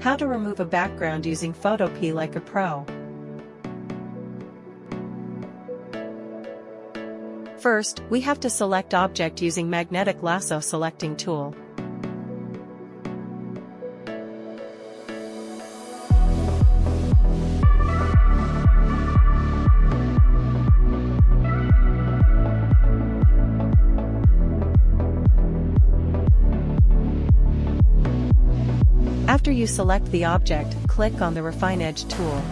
How to remove a background using Photopea like a pro. First, we have to select object using magnetic lasso selecting tool. After you select the object, click on the Refine Edge tool.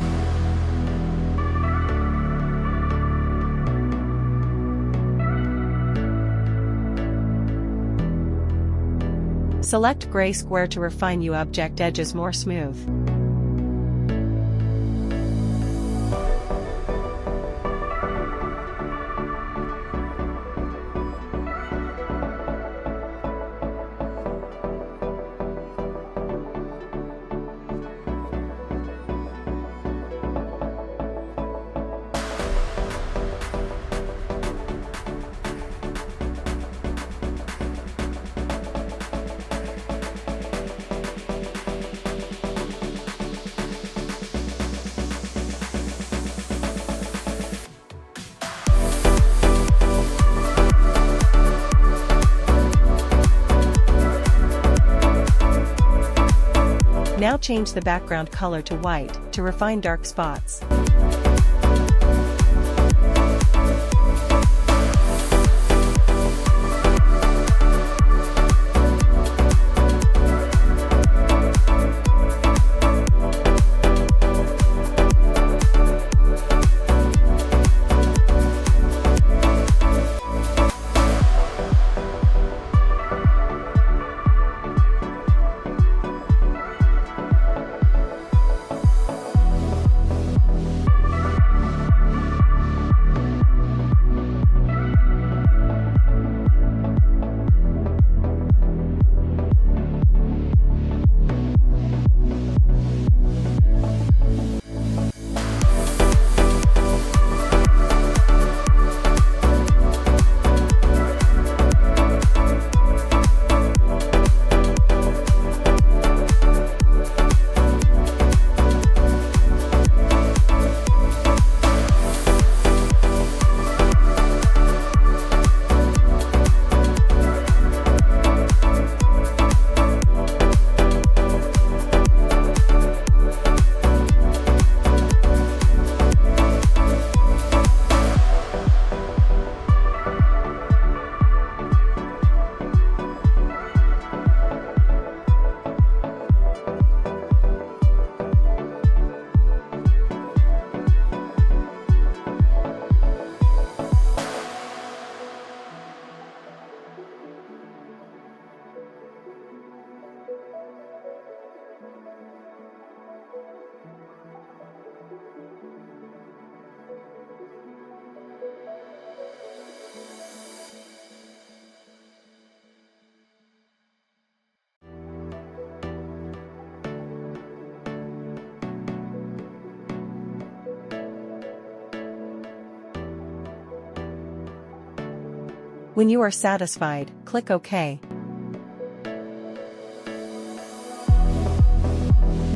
Select gray square to refine your object edges more smooth. Now change the background color to white, to refine dark spots. When you are satisfied, click OK.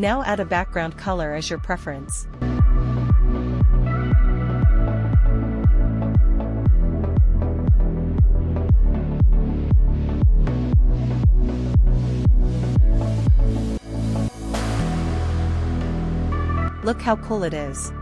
Now add a background color as your preference. Look how cool it is.